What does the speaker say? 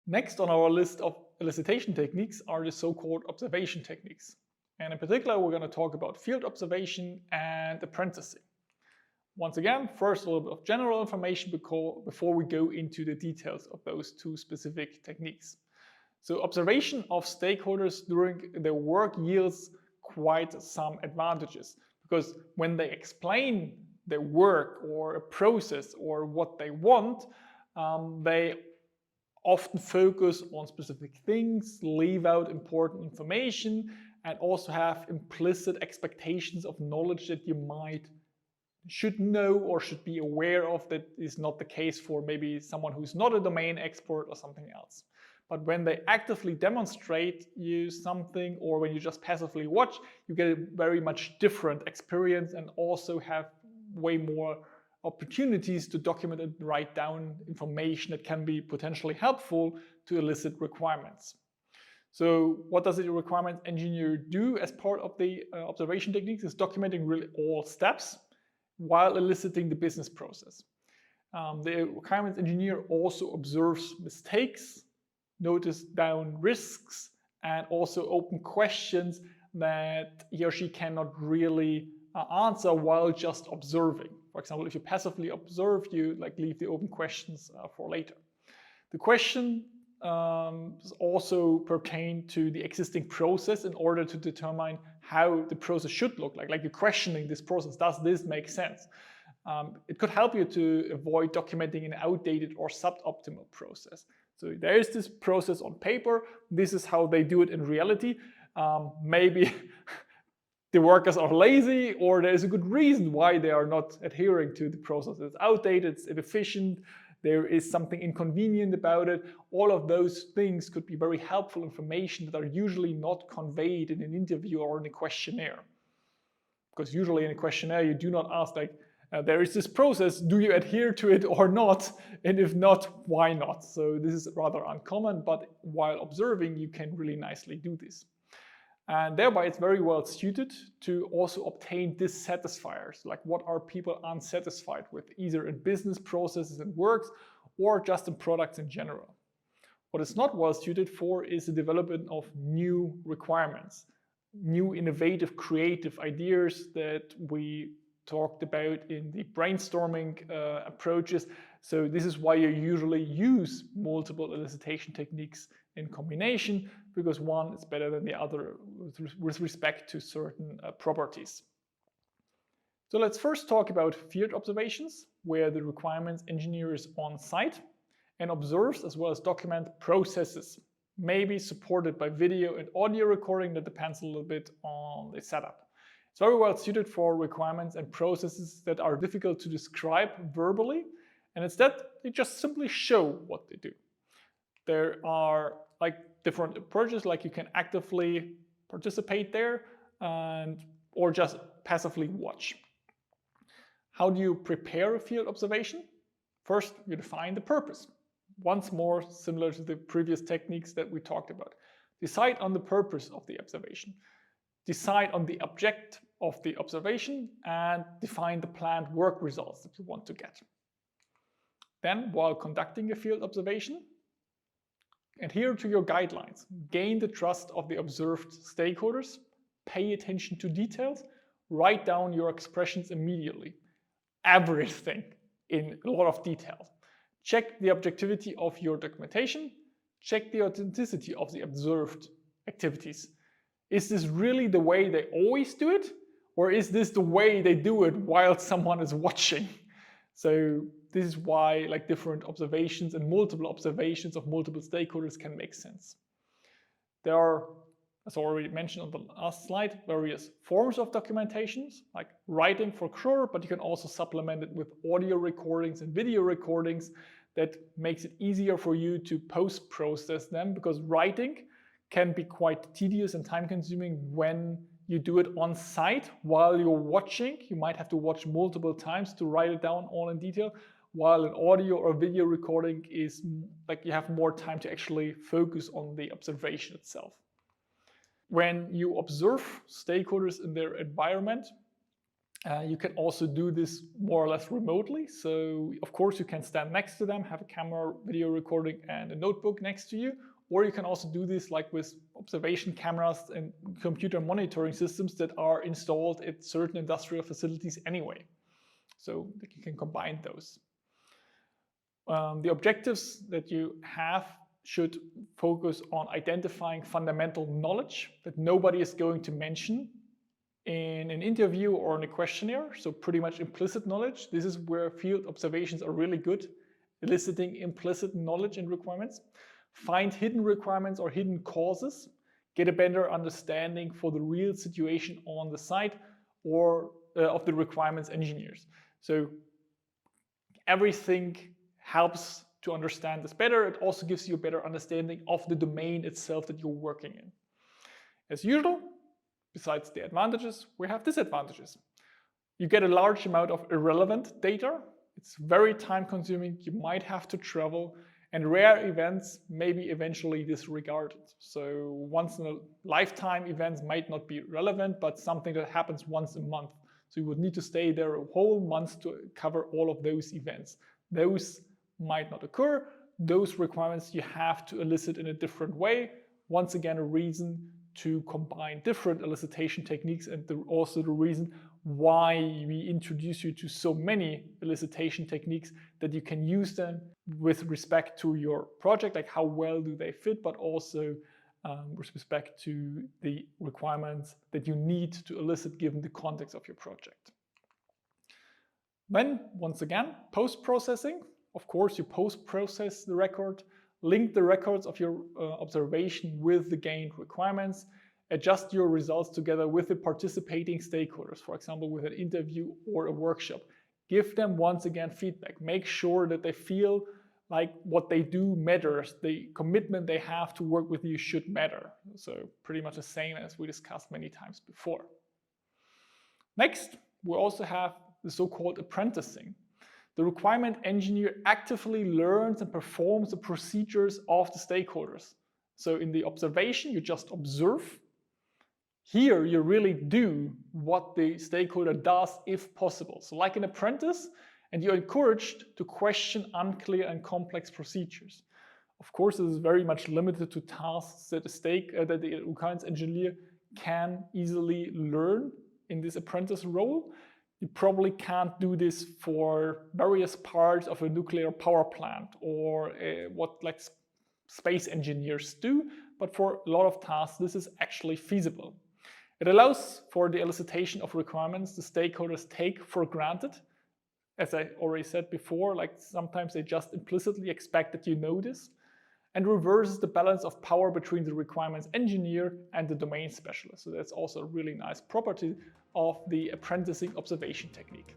Next on our list of elicitation techniques are the so-called observation techniques. And in particular, we're going to talk about field observation and apprenticing. Once again, first a little bit of general information before we go into the details of those two specific techniques. So observation of stakeholders during their work yields quite some advantages, because when they explain their work or a process or what they want, they often focus on specific things, leave out important information, and also have implicit expectations of knowledge that you should know or should be aware of that is not the case for maybe someone who's not a domain expert or something else. But when they actively demonstrate you something, or when you just passively watch, you get a very much different experience and also have way more opportunities to document and write down information that can be potentially helpful to elicit requirements. So what does the requirements engineer do as part of the observation techniques? Is documenting really all steps while eliciting the business process. The requirements engineer also observes mistakes, notice down risks, and also open questions that he or she cannot really answer while just observing. For example, if you passively observe, you leave the open questions for later. The question also pertain to the existing process in order to determine how the process should look like you're questioning this process. Does this make sense? It could help you to avoid documenting an outdated or suboptimal process. So there is this process on paper. This is how they do it in reality. Maybe the workers are lazy, or there is a good reason why they are not adhering to the process. It's outdated, it's inefficient, there is something inconvenient about it. All of those things could be very helpful information that are usually not conveyed in an interview or in a questionnaire. Because usually in a questionnaire, you do not ask there is this process, do you adhere to it or not? And if not, why not? So this is rather uncommon, but while observing, you can really nicely do this. And thereby it's very well suited to also obtain dissatisfiers, like what are people unsatisfied with, either in business processes and works or just in products in general. What it's not well suited for is the development of new requirements, new innovative, creative ideas that we talked about in the brainstorming approaches. So this is why you usually use multiple elicitation techniques in combination, because one is better than the other with respect to certain properties. So let's first talk about field observations, where the requirements engineer is on site and observes as well as document processes, maybe supported by video and audio recording. That depends a little bit on the setup. It's very well suited for requirements and processes that are difficult to describe verbally, and instead they just simply show what they do. There are different approaches, you can actively participate there or just passively watch. How do you prepare a field observation? First, you define the purpose. Once more, similar to the previous techniques that we talked about. Decide on the purpose of the observation. Decide on the object of the observation and define the planned work results that you want to get. Then, while conducting a field observation, adhere to your guidelines, gain the trust of the observed stakeholders, pay attention to details, write down your expressions immediately. Everything in a lot of detail. Check the objectivity of your documentation, check the authenticity of the observed activities. Is this really the way they always do it? Or is this the way they do it while someone is watching? So this is why different observations and multiple observations of multiple stakeholders can make sense. There are, as already mentioned on the last slide, various forms of documentations, like writing for sure, but you can also supplement it with audio recordings and video recordings. That makes it easier for you to post-process them, because writing can be quite tedious and time-consuming when you do it on site while you're watching. You might have to watch multiple times to write it down all in detail, while an audio or video recording is you have more time to actually focus on the observation itself. When you observe stakeholders in their environment, You can also do this more or less remotely. So of course you can stand next to them, have a camera, video recording and a notebook next to you. Or you can also do this like with observation cameras and computer monitoring systems that are installed at certain industrial facilities anyway. So you can combine those. The objectives that you have should focus on identifying fundamental knowledge that nobody is going to mention in an interview or in a questionnaire, so pretty much implicit knowledge. This is where field observations are really good, eliciting implicit knowledge and requirements. Find hidden requirements or hidden causes, get a better understanding for the real situation on the site or of the requirements engineers. So everything helps to understand this better. It also gives you a better understanding of the domain itself that you're working in. As usual, besides the advantages, we have disadvantages. You get a large amount of irrelevant data. It's very time consuming. You might have to travel, and rare events may be eventually disregarded. So once in a lifetime events might not be relevant, but something that happens once a month. So you would need to stay there a whole month to cover all of those events. Those might not occur. Those requirements you have to elicit in a different way. Once again, a reason to combine different elicitation techniques, and also the reason why we introduce you to so many elicitation techniques, that you can use them with respect to your project, like how well do they fit, but also with respect to the requirements that you need to elicit given the context of your project. Then, once again, post-processing. Of course, you post-process the record, link the records of your observation with the gained requirements, adjust your results together with the participating stakeholders, for example, with an interview or a workshop. Give them, once again, feedback. Make sure that they feel like what they do matters. The commitment they have to work with you should matter. So pretty much the same as we discussed many times before. Next, we also have the so-called apprenticing. The requirement engineer actively learns and performs the procedures of the stakeholders. So in the observation, you just observe. Here, you really do what the stakeholder does if possible. So like an apprentice, and you're encouraged to question unclear and complex procedures. Of course, this is very much limited to tasks that the requirements engineer can easily learn in this apprentice role. You probably can't do this for various parts of a nuclear power plant or what like space engineers do, but for a lot of tasks, this is actually feasible. It allows for the elicitation of requirements the stakeholders take for granted. As I already said before, like sometimes they just implicitly expect that you know this, and reverses the balance of power between the requirements engineer and the domain specialist. So that's also a really nice property of the apprenticing observation technique.